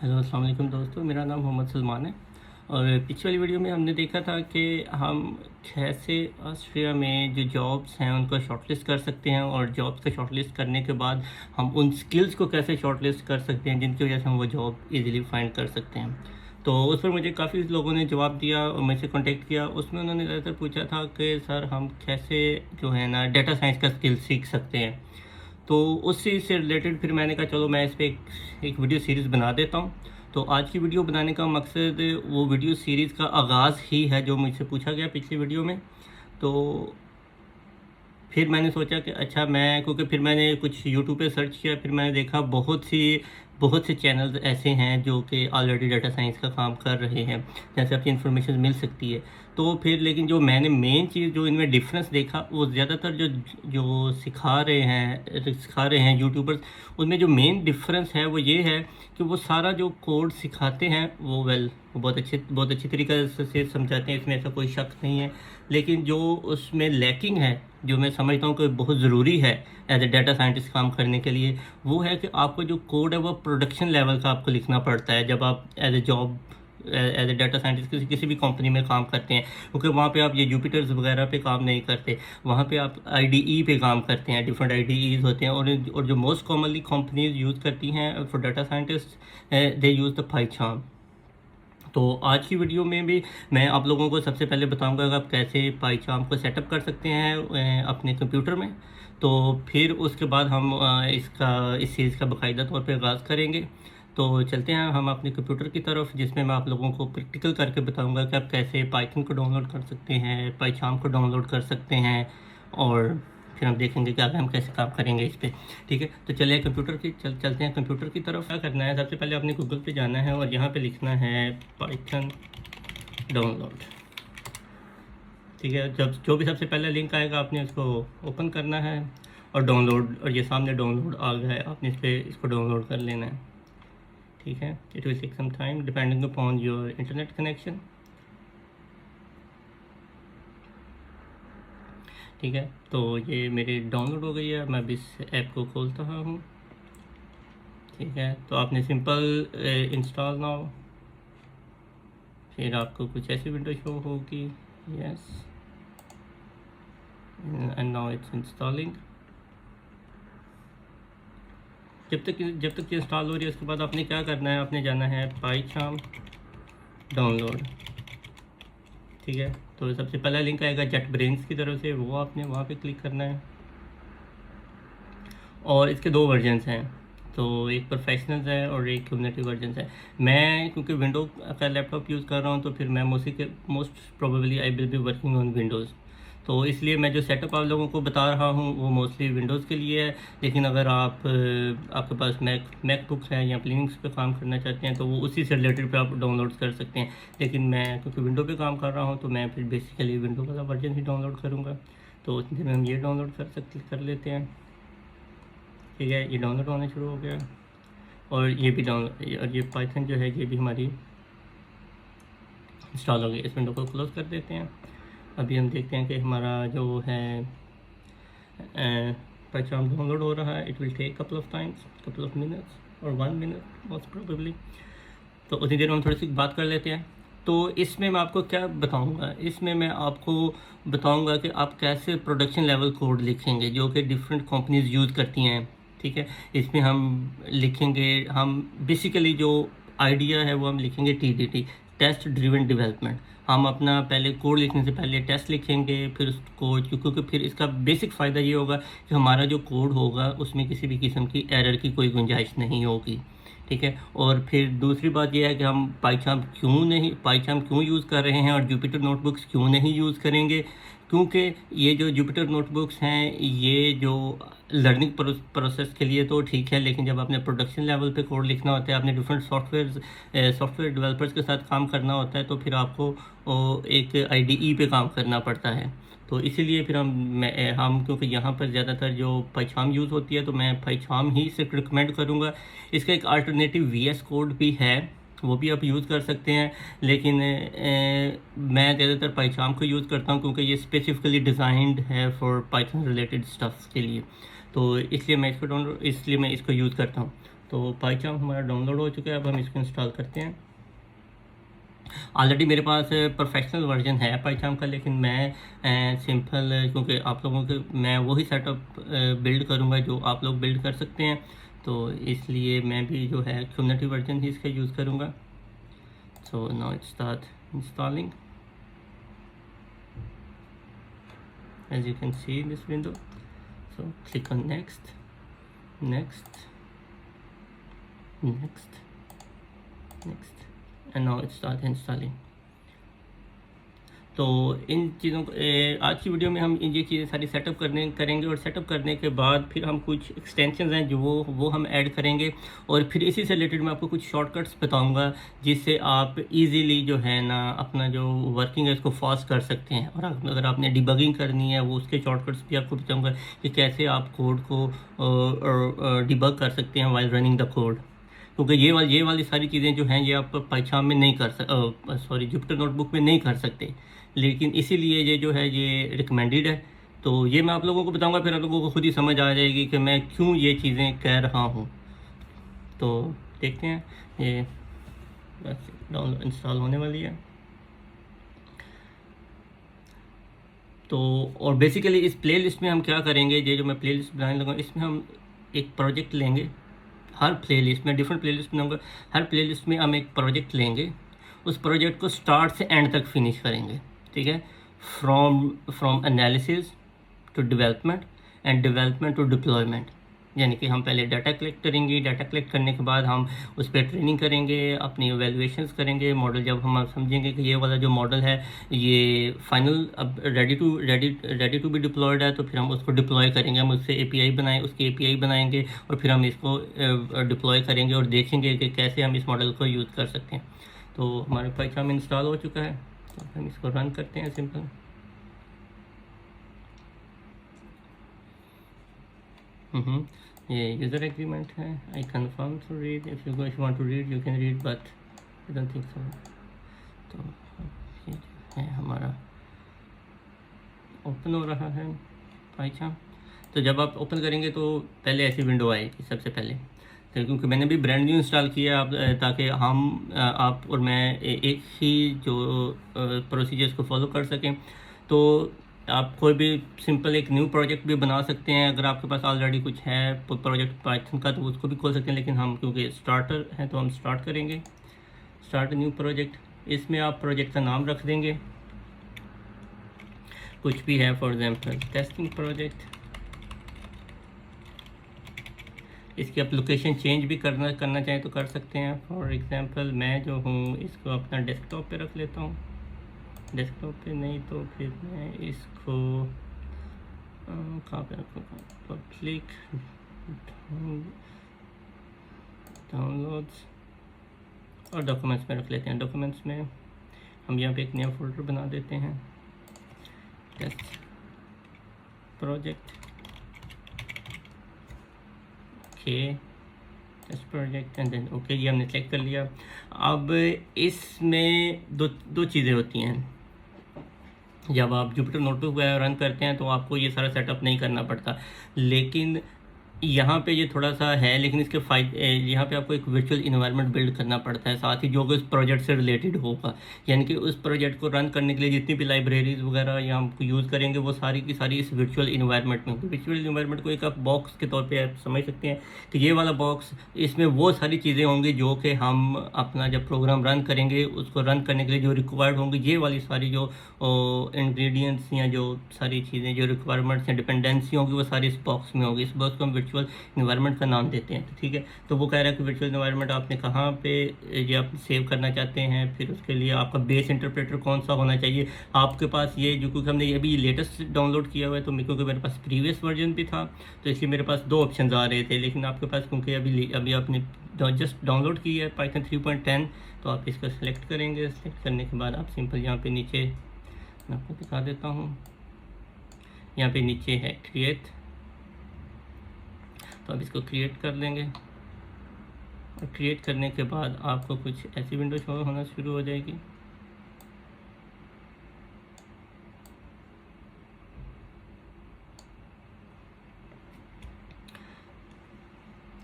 Hello अस्सलाम वालेकुम दोस्तों, मेरा नाम मोहम्मद सलमान है। और पिछली वाली वीडियो में हमने देखा था कि हम कैसे ऑस्ट्रिया में जो जॉब्स हैं उनको शॉर्टलिस्ट कर सकते हैं, और जॉब्स का शॉर्टलिस्ट करने के बाद हम उन स्किल्स को कैसे शॉर्टलिस्ट कर सकते हैं जिनकी वजह से हम वो जॉब इजीली फाइंड कर सकते हैं। तो उस पर मुझे काफ़ी लोगों ने जवाब दिया और मुझसे कांटेक्ट किया। उसमें उन्होंने ज़्यादातर पूछा था कि सर हम कैसे जो है ना डेटा साइंस का स्किल सीख सकते हैं। तो उस चीज़ से रिलेटेड फिर मैंने कहा चलो मैं इस पर एक वीडियो सीरीज़ बना देता हूँ। तो आज की वीडियो बनाने का मकसद वो वीडियो सीरीज़ का आगाज़ ही है जो मुझसे पूछा गया पिछली वीडियो में। तो फिर मैंने सोचा कि अच्छा मैं, क्योंकि फिर मैंने कुछ यूट्यूब पे सर्च किया, फिर मैंने देखा बहुत से चैनल्स ऐसे हैं जो कि ऑलरेडी डाटा साइंस का काम कर रहे हैं, जैसे आपकी इन्फॉर्मेशन मिल सकती है। तो फिर लेकिन जो मैंने मेन चीज़ जो इनमें डिफरेंस देखा, वो ज़्यादातर जो जो सिखा रहे हैं यूट्यूबर्स, उनमें जो मेन डिफरेंस है वो ये है कि वो सारा जो कोड सिखाते हैं वो वो बहुत अच्छी तरीके से समझाते हैं, इसमें ऐसा कोई शक नहीं है। लेकिन जो उसमें लैकिंग है, जो मैं समझता हूँ कि बहुत ज़रूरी है एज ए डाटा साइंटिस्ट काम करने के लिए, वो है कि आपको जो कोड है वो प्रोडक्शन लेवल का आपको लिखना पड़ता है जब आप एज ए डाटा साइंटिस्ट किसी भी कंपनी में काम करते हैं। क्योंकि वहाँ पे आप ये जुपिटर्स वगैरह पे काम नहीं करते, वहाँ पे आप आईडीई पे काम करते हैं। डिफरेंट आईडीईज होते हैं, और जो मोस्ट कॉमनली कंपनीज यूज़ करती हैं for data scientist, they use the Python. तो आज की वीडियो में भी मैं आप लोगों को सबसे पहले बताऊंगा कि आप कैसे पाइचार्म को सेटअप कर सकते हैं अपने कंप्यूटर में। तो फिर उसके बाद हम इस चीज़ का बाकायदा तौर पे आगाज़ करेंगे। तो चलते हैं हम अपने कंप्यूटर की तरफ, जिसमें मैं आप लोगों को प्रैक्टिकल करके बताऊंगा कि आप कैसे पाइथन को डाउनलोड कर सकते हैं, पाइचार्म को डाउनलोड कर सकते हैं, और फिर हम देखेंगे कि आगे हम कैसे काम करेंगे इस पर। ठीक है, तो चलिए कंप्यूटर की चलते हैं कंप्यूटर की तरफ। क्या करना है, सबसे पहले आपने गूगल पे जाना है और यहाँ पे लिखना है पाइथन डाउनलोड। ठीक है, जब जो भी सबसे पहले लिंक आएगा आपने उसको ओपन करना है, और डाउनलोड, और ये सामने डाउनलोड आ गया है, आपने इसको डाउनलोड कर लेना है। ठीक है, it will take some time depending upon your internet connection. ठीक है, तो ये मेरी डाउनलोड हो गई है, मैं अभी इस ऐप को खोलता हूँ। ठीक है, तो आपने सिंपल इंस्टॉल नाउ, फिर आपको कुछ ऐसी विंडो शो होगी, yes, and now it's installing. जब तक इंस्टॉल हो रही है, उसके बाद आपने क्या करना है, आपने जाना है पाइचार्म डाउनलोड। ठीक है, तो सबसे पहला लिंक आएगा जेटब्रेन्स की तरफ से, वो आपने वहाँ पे क्लिक करना है। और इसके दो वर्जन्स हैं, तो एक प्रोफेशनल है और एक कम्युनिटी वर्जन है। मैं क्योंकि विंडो का लैपटॉप यूज़ कर रहा हूँ, तो फिर मैं most probably I will be working on Windows. तो इसलिए मैं जो सेटअप आप लोगों को बता रहा हूँ वो मोस्टली विंडोज़ के लिए है। लेकिन अगर आपके पास मैकबुक है या लिनक्स पे काम करना चाहते हैं, तो वो उसी से रिलेटेड पे आप डाउनलोड कर सकते हैं। लेकिन मैं क्योंकि विंडो पे काम कर रहा हूँ, तो मैं फिर बेसिकली विंडो वाला वर्जन ही डाउनलोड करूँगा। तो उतने में हम ये डाउनलोड कर लेते हैं। ठीक है, ये डाउनलोड होना शुरू हो गया, और ये भी और ये पाइथन जो है ये भी हमारी इंस्टॉल हो गई। इस विंडो को क्लोज कर देते हैं। अभी हम देखते हैं कि हमारा जो है पाइथन डाउनलोड हो रहा है। It will take couple of minutes और 1 मिनट मोस्ट प्रोबेबली। तो उतनी देर में हम थोड़ी सी बात कर लेते हैं। तो इसमें मैं आपको क्या बताऊंगा, इसमें मैं आपको बताऊंगा कि आप कैसे प्रोडक्शन लेवल कोड लिखेंगे जो कि डिफरेंट कंपनीज यूज़ करती हैं। ठीक है, इसमें हम लिखेंगे, हम बेसिकली जो आइडिया है वो हम लिखेंगे TDD, टेस्ट ड्रिवन डेवलपमेंट। हम अपना पहले कोड लिखने से पहले टेस्ट लिखेंगे, फिर उस कोड, क्योंकि फिर इसका बेसिक फ़ायदा ये होगा कि हमारा जो कोड होगा उसमें किसी भी किस्म की एरर की कोई गुंजाइश नहीं होगी। ठीक है, और फिर दूसरी बात यह है कि हम पाइथन क्यों यूज़ कर रहे हैं और जुपिटर नोटबुक्स क्यों नहीं यूज़ करेंगे। क्योंकि ये जो जुपिटर नोटबुक्स हैं, ये जो लर्निंग प्रोसेस के लिए तो ठीक है, लेकिन जब आपने प्रोडक्शन लेवल पे कोड लिखना होता है, आपने डिफरेंट सॉफ्टवेयर डेवलपर्स के साथ काम करना होता है, तो फिर आपको एक IDE पे काम करना पड़ता है। तो इसीलिए फिर हम क्योंकि यहाँ पर ज़्यादातर जो पाइथन यूज़ होती है, तो मैं पाइथन ही से रिकमेंड करूँगा। इसका एक अल्टरनेटिव VS कोड भी है, वो भी आप यूज़ कर सकते हैं। लेकिन मैं ज़्यादातर पाइथन को यूज़ करता हूँ क्योंकि ये स्पेसिफिकली डिज़ाइंड है फॉर पाइथन रिलेटेड स्टफ़ के लिए। तो इसलिए मैं इसको यूज़ करता हूँ। तो पाइचाम हमारा डाउनलोड हो चुका है, अब हम इसको इंस्टॉल करते हैं। ऑलरेडी मेरे पास प्रोफेशनल वर्जन है पाइथन का, लेकिन मैं सिंपल, क्योंकि आप लोगों के मैं वही सेटअप बिल्ड करूँगा जो आप लोग बिल्ड कर सकते हैं, तो इसलिए मैं भी जो है कम्युनिटी वर्जन ही इसका यूज़ करूँगा। So now it start installing, as you can see in this window. So click on next, next, next, next, and now it start installing. तो इन चीज़ों को आज की वीडियो में हम ये चीज़ें सारी सेटअप करेंगे, और सेटअप करने के बाद फिर हम कुछ एक्सटेंशंस हैं जो वो हम ऐड करेंगे, और फिर इसी से रिलेटेड मैं आपको कुछ शॉर्टकट्स बताऊंगा जिससे आप इजीली जो है ना अपना जो वर्किंग है उसको फास्ट कर सकते हैं। और अगर आपने डिबगिंग करनी है वो उसके शॉर्टकट्स भी आपको बताऊँगा कि कैसे आप कोड को डिबग कर सकते हैं वाइल रनिंग द कोड, क्योंकि ये वाली सारी चीज़ें जो हैं ये आप पाइथन में नहीं कर जुपिटर नोटबुक में नहीं कर सकते, लेकिन इसीलिए ये जो है ये रिकमेंडेड है। तो ये मैं आप लोगों को बताऊंगा, फिर आप लोगों को खुद ही समझ आ जाएगी कि मैं क्यों ये चीज़ें कह रहा हूँ। तो देखते हैं, ये बस डाउनलोड इंस्टॉल होने वाली है। तो और बेसिकली इस प्लेलिस्ट में हम क्या करेंगे, ये जो मैं प्लेलिस्ट बनाने लगा इसमें हम एक प्रोजेक्ट लेंगे। हर प्लेलिस्ट में डिफरेंट प्लेलिस्ट बनाऊंगा, हर प्लेलिस्ट में हम एक प्रोजेक्ट लेंगे, उस प्रोजेक्ट को स्टार्ट से एंड तक फिनिश करेंगे, ठीक है। From analysis to development and development to deployment, यानी कि हम पहले डाटा कलेक्ट करेंगे, डाटा कलेक्ट करने के बाद हम उस पर ट्रेनिंग करेंगे, अपनी एवेलुएशंस करेंगे। मॉडल जब हम समझेंगे कि ये वाला जो मॉडल है ये फाइनल अब रेडी टू बी डिप्लॉयड है, तो फिर हम उसको डिप्लॉय करेंगे। हम उससे एपीआई उसकी एपीआई बनाएंगे और फिर हम इसको डिप्लॉय करेंगे और देखेंगे कि कैसे हम इस मॉडल को यूज़ कर सकते हैं। तो हमारे पाइथन में इंस्टॉल हो चुका है, तो हम इसको रन करते हैं सिंपल। ये यूज़र एग्रीमेंट है, I confirm to read, if you want to read you can read, but I don't think so. तो ये जो है हमारा ओपन हो रहा है पाइथन। तो जब आप ओपन करेंगे तो पहले ऐसी विंडो आएगी सबसे पहले, तो क्योंकि मैंने भी ब्रांड न्यू इंस्टॉल किया आप ताकि आप और मैं एक ही जो प्रोसीजर्स को फॉलो कर सकें। तो आप कोई भी सिंपल एक न्यू प्रोजेक्ट भी बना सकते हैं, अगर आपके पास ऑलरेडी कुछ है प्रोजेक्ट पाइथन का तो उसको भी खोल सकते हैं, लेकिन हम क्योंकि स्टार्टर हैं तो हम स्टार्ट करेंगे, स्टार्ट न्यू प्रोजेक्ट। इसमें आप प्रोजेक्ट का नाम रख देंगे, कुछ भी है, फॉर एग्जांपल टेस्टिंग प्रोजेक्ट। इसकी आप लोकेशन चेंज भी करना चाहें तो कर सकते हैं। फॉर एग्जांपल मैं जो हूँ इसको अपना डेस्कटॉप पे रख लेता हूँ, डेस्कटॉप पे नहीं तो फिर मैं इसको कहाँ पे रखूँगा, पब्लिक डाउनलोड्स और डॉक्यूमेंट्स में रख लेते हैं। डॉक्यूमेंट्स में हम यहाँ पे एक नया फोल्डर बना देते हैं, test project, okay test project and then okay, ये हमने सेलेक्ट कर लिया। अब इसमें दो चीज़ें होती हैं, जब आप जुपिटर नोटबुक वगैरह रन करते हैं तो आपको ये सारा सेटअप नहीं करना पड़ता, लेकिन यहाँ पे ये थोड़ा सा है, लेकिन इसके फायदे, यहाँ पे आपको एक वर्चुअल इन्वायरमेंट बिल्ड करना पड़ता है, साथ ही जो कि उस प्रोजेक्ट से रिलेटेड होगा। यानी कि उस प्रोजेक्ट को रन करने के लिए जितनी भी लाइब्रेरीज वगैरह या हम यूज़ करेंगे वो सारी की सारी इस वर्चुअल इन्वायरमेंट में होगी। वर्चुअल इन्वायरमेंट को एक आप बॉक्स के तौर पर आप समझ सकते हैं कि ये वाला बॉक्स, इसमें वो सारी चीज़ें होंगी जो कि हम अपना जब प्रोग्राम रन करेंगे उसको रन करने के लिए जो रिक्वायर्ड होंगी, ये वाली सारी जो इंग्रेडिएंट्स या जो सारी चीज़ें जो रिक्वायरमेंट्स या डिपेंडेंसी होंगी वो सारी इस बॉक्स में होगी। इस बॉक्स को हम वर्चुअल इन्वायरमेंट का नाम देते हैं, तो ठीक है। तो वो कह रहा है कि वर्चुअल इन्वायरमेंट आपने कहाँ पे ये आप सेव करना चाहते हैं, फिर उसके लिए आपका बेस इंटरप्रेटर कौन सा होना चाहिए आपके पास। ये जो क्योंकि हमने ये भी लेटेस्ट डाउनलोड किया हुआ है, तो क्योंकि मेरे पास प्रीवियस वर्जन भी था तो इसलिए मेरे पास दो ऑप्शन आ रहे थे, लेकिन आपके पास क्योंकि अभी आपने जस्ट डाउनलोड की है पाइथन 3.10, तो आप इसका सेलेक्ट करेंगे। सेलेक्ट करने के बाद आप सिंपल यहाँ पे नीचे मैं आपको दिखा देता हूँ, यहाँ पे नीचे है क्रिएट, तो आप इसको क्रिएट कर लेंगे। और क्रिएट करने के बाद आपको कुछ ऐसी विंडो शो होना शुरू हो जाएगी।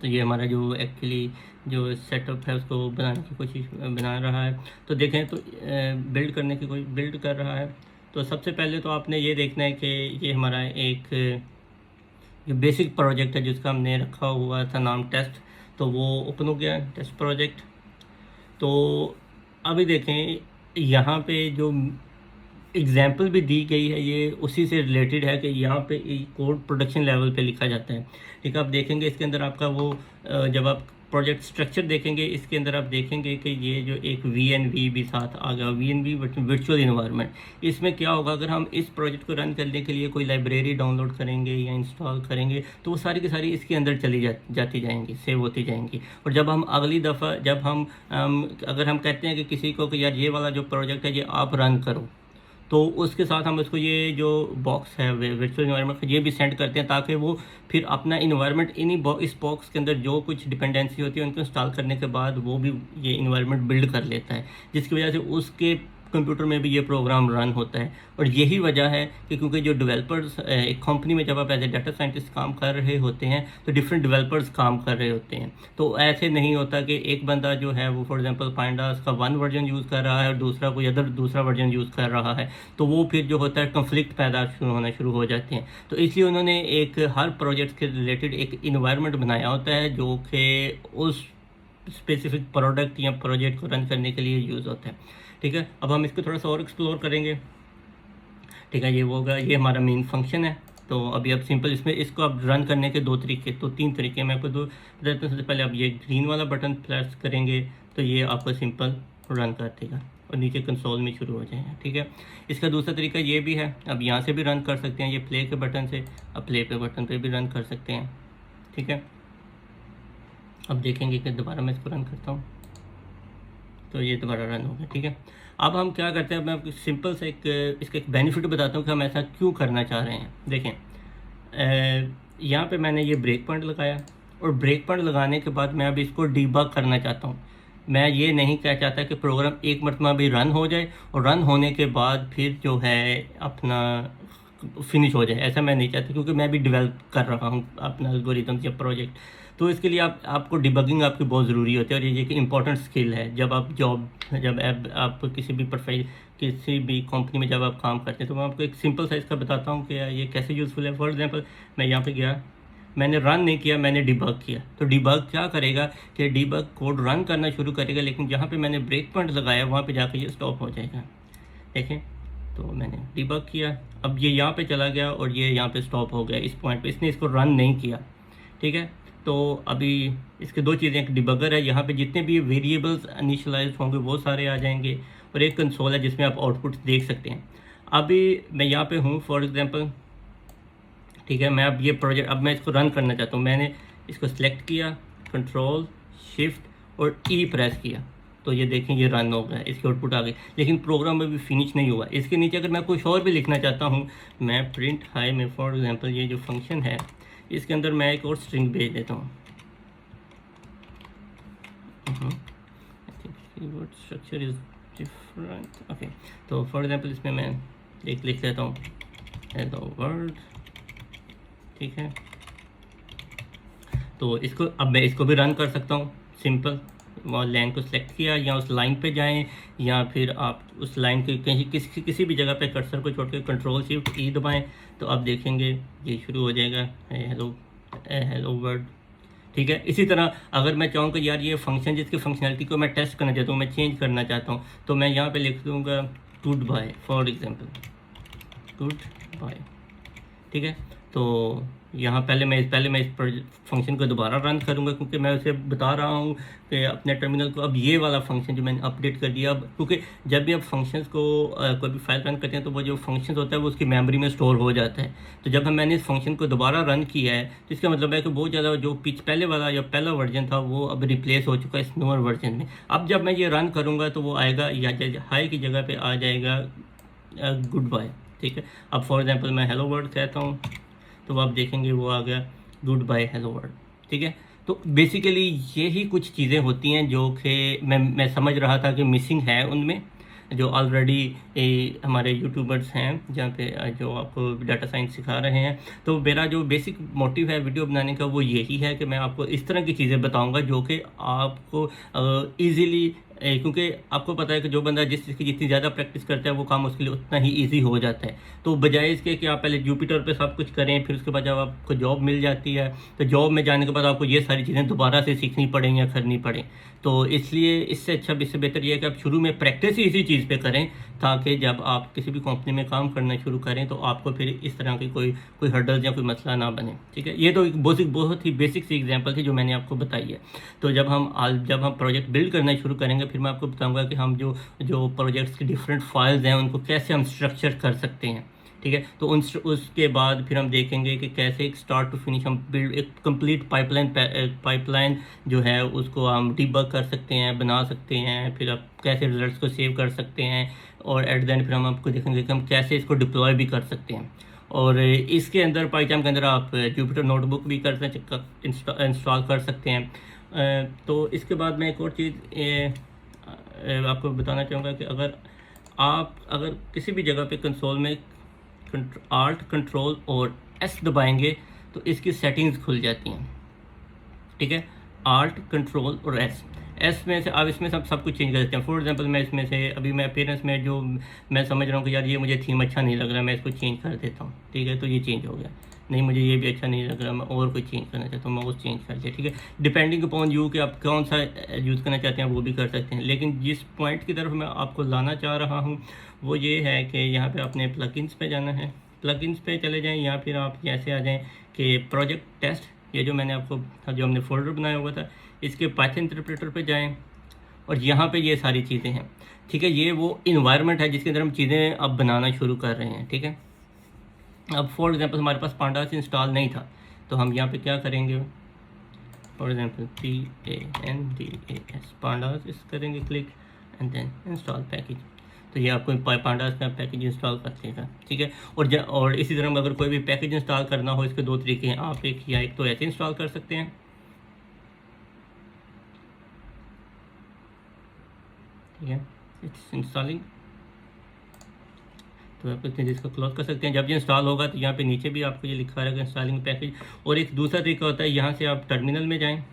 तो ये हमारा जो एक्चुअली जो सेटअप है उसको बनाने की कोशिश बना रहा है। तो देखें तो बिल्ड करने की कोई बिल्ड कर रहा है। तो सबसे पहले तो आपने ये देखना है कि ये हमारा एक जो बेसिक प्रोजेक्ट है जिसका हमने रखा हुआ था नाम टेस्ट, तो वो ओपन हो गया टेस्ट प्रोजेक्ट। तो अभी देखें यहाँ पे जो एग्जाम्पल भी दी गई है ये उसी से रिलेटेड है कि यहाँ पे कोड प्रोडक्शन लेवल पे लिखा जाता है। ठीक है, आप देखेंगे इसके अंदर आपका वो जब आप प्रोजेक्ट स्ट्रक्चर देखेंगे इसके अंदर आप देखेंगे कि ये जो एक वी भी साथ आ गया, वी वर्चुअल इन्वायरमेंट। इसमें क्या होगा, अगर हम इस प्रोजेक्ट को रन करने के लिए कोई लाइब्रेरी डाउनलोड करेंगे या इंस्टॉल करेंगे तो वो सारी की सारी इसके अंदर चली जाती जाएंगी, सेव होती जाएंगी। और जब हम अगली दफ़ा जब हम अगर हम कहते हैं कि किसी को कि यार ये वाला जो प्रोजेक्ट है ये आप रन करो, तो उसके साथ हम उसको ये जो बॉक्स है वर्चुअल इन्वायरमेंट ये भी सेंड करते हैं ताकि वो फिर अपना इन्वायरमेंट इस बॉक्स के अंदर जो कुछ डिपेंडेंसी होती है उनको इंस्टॉल करने के बाद वो भी ये इन्वायरमेंट बिल्ड कर लेता है, जिसकी वजह से उसके कंप्यूटर में भी ये प्रोग्राम रन होता है। और यही वजह है कि क्योंकि जो डेवलपर्स एक कंपनी में जब आप एज ए डाटा साइंटिस्ट काम कर रहे होते हैं तो डिफरेंट डेवलपर्स काम कर रहे होते हैं। तो ऐसे नहीं होता कि एक बंदा जो है वो फॉर एग्जांपल पांडास का वन वर्जन यूज़ कर रहा है और दूसरा कोई दूसरा वर्जन यूज़ कर रहा है, तो वो फिर जो होता है कन्फ्लिक्ट पैदा होना शुरू हो जाते हैं। तो इसलिए उन्होंने एक हर प्रोजेक्ट के रिलेटेड एक इन्वायरमेंट बनाया होता है जो कि उस स्पेसिफिक प्रोडक्ट या प्रोजेक्ट को रन करने के लिए यूज़ होता है। ठीक है, अब हम इसको थोड़ा सा और एक्सप्लोर करेंगे। ठीक है, ये वो होगा, ये हमारा मेन फंक्शन है। तो अभी अब सिंपल इसको अब रन करने के तीन तरीके मैं आपको बताता हूँ। सबसे पहले आप ये ग्रीन वाला बटन प्रेस करेंगे तो ये आपको सिंपल रन कर देगा और नीचे कंसोल में शुरू हो जाएगा। ठीक है, इसका दूसरा तरीका ये भी है, अब यहाँ से भी रन कर सकते हैं, ये प्ले के बटन से अब प्ले पे बटन पे भी रन कर सकते हैं। ठीक है, अब देखेंगे कि दोबारा मैं इसको रन करता हूँ तो ये दोबारा रन हो गया। ठीक है, अब हम क्या करते हैं, मैं आपको सिंपल से इसका एक बेनिफिट बताता हूँ कि हम ऐसा क्यों करना चाह रहे हैं। देखें यहाँ पे मैंने ये ब्रेक पॉइंट लगाया और ब्रेक पॉइंट लगाने के बाद मैं अब इसको डीबग करना चाहता हूँ। मैं ये नहीं कह चाहता कि प्रोग्राम एक मरतबा भी रन हो जाए और रन होने के बाद फिर जो है अपना फिनिश हो जाए, ऐसा मैं नहीं चाहता, क्योंकि मैं भी डेवलप कर रहा हूँ अपना एल्गोरिथम या प्रोजेक्ट। तो इसके लिए आपको डिबगिंग आपकी बहुत ज़रूरी होती है और ये एक इंपॉर्टेंट स्किल है। जब आप किसी भी कंपनी में जब आप काम करते हैं तो मैं आपको एक सिंपल सा इसका बताता हूँ कि ये कैसे यूज़फुल है। फॉर एग्जांपल मैं यहाँ पे गया, मैंने रन नहीं किया, मैंने डिबग किया। तो डिबग क्या करेगा कि डिबग कोड रन करना शुरू करेगा, लेकिन जहाँ पे मैंने ब्रेक पॉइंट लगाया वहाँ पे जाकर ये स्टॉप हो जाएगा। देखें, तो मैंने डिबग किया, अब ये यहाँ पे चला गया और ये यहाँ पे स्टॉप हो गया इस पॉइंट पे, इसने इसको रन नहीं किया। ठीक है, तो अभी इसके दो चीज़ें, एक डिबगर है, यहाँ पे जितने भी वेरिएबल्स इनिशियलाइज होंगे वो सारे आ जाएंगे, और एक कंसोल है जिसमें आप आउटपुट देख सकते हैं। अभी मैं यहाँ पे हूँ फॉर एग्जांपल। ठीक है, मैं अब ये प्रोजेक्ट अब मैं इसको रन करना चाहता हूँ। मैंने इसको सिलेक्ट किया, कंट्रोल शिफ्ट और ई प्रेस किया, तो ये देखें ये रन हो गया, इसकी आउटपुट आ गई, लेकिन प्रोग्राम अभी फिनिश नहीं हुआ। इसके नीचे अगर मैं कुछ और भी लिखना चाहता हूँ, मैं प्रिंट हाई में फॉर एग्जांपल ये जो फंक्शन है इसके अंदर मैं एक और स्ट्रिंग भेज देता हूँ। Keyword structure is different. Okay, तो फॉर एग्जांपल इसमें मैं एक लिख लेता हूँ हेलो वर्ल्ड। ठीक है, तो इसको अब मैं इसको भी रन कर सकता हूँ। सिंपल लाइन को सिलेक्ट किया, या उस लाइन पे जाएं, या फिर आप उस लाइन के कहीं किसी भी जगह पे कर्सर को छोड़ के कंट्रोल शिफ्ट ई दबाएं, तो आप देखेंगे ये शुरू हो जाएगा हेलो वर्ल्ड। ठीक है, इसी तरह अगर मैं चाहूँ कि यार ये फंक्शन जिसकी फंक्शनैलिटी को मैं टेस्ट करना चाहता हूँ, मैं चेंज करना चाहता हूँ, तो मैं यहाँ पे लिख दूँगा goodbye for example, goodbye. ठीक है, तो यहाँ पहले मैं इस फंक्शन को दोबारा रन करूँगा, क्योंकि मैं उसे बता रहा हूँ कि अपने टर्मिनल को अब ये वाला फंक्शन जो मैंने अपडेट कर दिया। अब क्योंकि जब भी आप फंक्शंस को कोई भी फाइल रन करते हैं तो वो जो फंक्शन होता है वो उसकी मेमोरी में स्टोर हो जाता है। तो जब मैंने इस फंक्शन को दोबारा रन किया है तो इसका मतलब है कि बहुत ज़्यादा जो पहले वाला या पहला वर्जन था वो अब रिप्लेस हो चुका है इस न्यूअर वर्जन में। अब जब मैं ये रन करूँगा तो वो आएगा या हाई की जगह पर आ जाएगा गुड बाय। ठीक है, अब फॉर एग्जाम्पल मैं हेलो वर्ल्ड कहता हूँ तो आप देखेंगे वो आ गया गुड बाय हेलो वर्ल्ड। ठीक है, तो बेसिकली यही कुछ चीज़ें होती हैं जो कि मैं समझ रहा था कि मिसिंग है उनमें। जो ऑलरेडी हमारे यूट्यूबर्स हैं जहाँ पे जो आपको डाटा साइंस सिखा रहे हैं। तो मेरा जो बेसिक मोटिव है वीडियो बनाने का वो यही है कि मैं आपको इस तरह की चीज़ें बताऊँगा जो कि आपको ईज़िली, क्योंकि आपको पता है कि जो बंदा जिस चीज़ की जितनी ज़्यादा प्रैक्टिस करता है वो काम उसके लिए उतना ही ईजी हो जाता है। तो बजाय इसके कि आप पहले जुपिटर पे सब कुछ करें, फिर उसके बाद जब आपको जॉब मिल जाती है तो जॉब में जाने के बाद आपको ये सारी चीज़ें दोबारा से सीखनी पड़ें या करनी पड़ें। तो इसलिए इससे अच्छा, इससे बेहतर ये है कि आप शुरू में प्रैक्टिस ही इसी चीज़ पे करें, ताकि जब आप किसी भी कंपनी में काम करना शुरू करें तो आपको फिर इस तरह की कोई हर्डल्स या कोई मसला ना बने। ठीक है, ये तो एक बहुत ही बेसिक सी एग्जांपल थी जो मैंने आपको बताई है। तो जब हम प्रोजेक्ट बिल्ड करना शुरू करेंगे फिर मैं आपको बताऊंगा कि हम जो प्रोजेक्ट्स की डिफरेंट फाइल्स हैं उनको कैसे हम स्ट्रक्चर कर सकते हैं। ठीक है, तो उसके बाद फिर हम देखेंगे कि कैसे एक स्टार्ट टू फिनिश हम बिल्ड एक कंप्लीट पाइपलाइन जो है उसको हम डिबग कर सकते हैं, बना सकते हैं। फिर आप कैसे रिजल्ट्स को सेव कर सकते हैं, और एट द एंड फिर हम आपको देखेंगे कि हम कैसे इसको डिप्लॉय भी कर सकते हैं। और इसके अंदर पाइथन के अंदर आप जुपिटर नोटबुक भी इंस्टॉल कर सकते हैं। तो इसके बाद मैं एक और चीज़ आपको बताना चाहूँगा कि अगर किसी भी जगह पे कंसोल में आल्ट कंट्रोल और एस दबाएंगे तो इसकी सेटिंग्स खुल जाती हैं। ठीक है, आल्ट कंट्रोल और एस में से आप इसमें सब कुछ चेंज कर सकते हैं। फॉर एग्जांपल मैं इसमें से अभी मैं अपीयरेंस में जो मैं समझ रहा हूँ कि यार ये मुझे थीम अच्छा नहीं लग रहा, मैं इसको चेंज कर देता हूँ। ठीक है, तो ये चेंज हो गया। नहीं, मुझे ये भी अच्छा नहीं लग रहा, मैं और कोई चेंज करना चाहता हूँ, मैं वो चेंज कर दिया। ठीक है, डिपेंडिंग अपॉन यू कि आप कौन सा यूज़ करना चाहते हैं वो भी कर सकते हैं। लेकिन जिस पॉइंट की तरफ मैं आपको लाना चाह रहा हूँ वो ये है कि यहाँ पे आपने प्लगइन्स पे जाना है। प्लगइन्स पे चले जाएं या फिर आप ऐसे आ जाएं कि प्रोजेक्ट टेस्ट, ये जो मैंने आपको जो हमने फोल्डर बनाया हुआ था इसके पाइथन इंटरप्रेटर पे जाएं और यहाँ पे ये सारी चीज़ें हैं। ठीक है, ये वो इन्वायरमेंट है जिसके अंदर हम चीज़ें अब बनाना शुरू कर रहे हैं। ठीक है, अब फॉर एग्जांपल हमारे पास पांडास इंस्टॉल नहीं था तो हम यहाँ पे क्या करेंगे, फॉर एग्जांपल PANDAS पांडास इस करेंगे click and then install package. तो ये आपको पांडास का पैकेज इंस्टॉल कर देगा। ठीक है, और इसी तरह अगर कोई भी पैकेज इंस्टॉल करना हो इसके दो तरीके हैं, आप एक तो ऐसे इंस्टॉल कर सकते हैं। ठीक है, इट्स इंस्टॉलिंग, तो आप इसको क्लोज कर सकते हैं। जब ये इंस्टॉल होगा तो यहाँ पे नीचे भी आपको ये लिखा रहेगा इंस्टॉलिंग पैकेज। और एक दूसरा तरीका होता है, यहाँ से आप टर्मिनल में जाएं,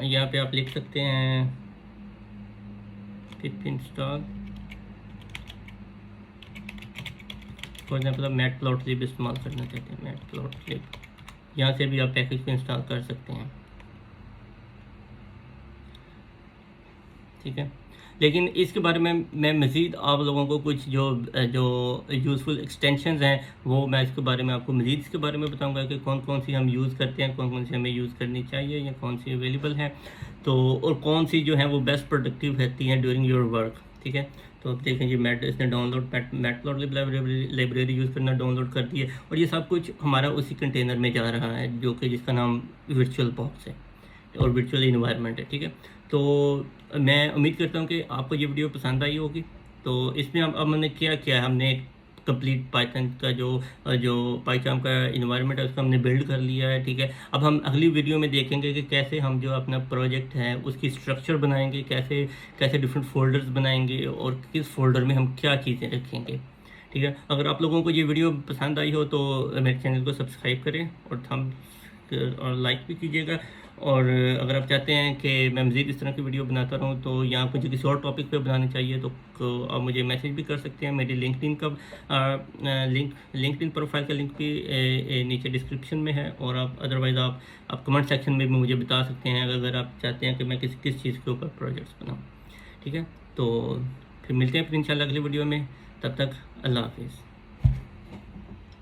यहाँ पे आप लिख सकते हैं पिप इंस्टॉल, फॉर एग्जाम्पल आप मैटप्लॉटलिब इस्तेमाल करना चाहते हैं, मैटप्लॉटलिब, यहाँ से भी आप पैकेज को इंस्टॉल कर सकते हैं। ठीक है, लेकिन इसके बारे में मैं मज़ीद आप लोगों को कुछ जो यूज़फुल एक्सटेंशंस हैं वो मैं इसके बारे में आपको मज़ीद इसके बारे में बताऊंगा कि कौन कौन सी हम यूज़ करते हैं, कौन कौन सी हमें यूज़ करनी चाहिए या कौन सी अवेलेबल है, तो और कौन सी जो है वो बेस्ट प्रोडक्टिव रहती हैं ड्यूरिंग योर वर्क। ठीक है, तो आप देखें जी इसने डाउनलोड मैटप्लॉटलिब लाइब्रेरी यूज़ करना डाउनलोड कर दी है और ये सब कुछ हमारा उसी कंटेनर में जा रहा है जो कि जिसका नाम वर्चुअल बॉक्स है और वर्चुअल इन्वायरमेंट है। ठीक है, तो मैं उम्मीद करता हूँ कि आपको ये वीडियो पसंद आई होगी। तो इसमें अब हमने क्या किया है, हमने कंप्लीट पाइथन का जो पाइथन का इन्वायरमेंट है उसको हमने बिल्ड कर लिया है। ठीक है, अब हम अगली वीडियो में देखेंगे कि कैसे हम जो अपना प्रोजेक्ट है उसकी स्ट्रक्चर बनाएंगे, कैसे कैसे डिफरेंट फोल्डर्स बनाएंगे और किस फोल्डर में हम क्या चीज़ें रखेंगे। ठीक है, अगर आप लोगों को ये वीडियो पसंद आई हो तो मेरे चैनल को सब्सक्राइब करें और लाइक भी कीजिएगा। और अगर आप चाहते हैं कि मैं मज़ीद इस तरह की वीडियो बनाता रहूं तो या मुझे किसी और टॉपिक पे बनानी चाहिए तो आप मुझे मैसेज भी कर सकते हैं। मेरी लिंक्डइन प्रोफाइल का लिंक भी नीचे डिस्क्रिप्शन में है, और आप अदरवाइज़ आप कमेंट सेक्शन में भी मुझे बता सकते हैं अगर आप चाहते हैं कि मैं किस चीज़ के ऊपर प्रोजेक्ट्स बनाऊँ। ठीक है, तो फिर मिलते हैं इंशाल्लाह अगली वीडियो में, तब तक अल्लाह हाफिज़।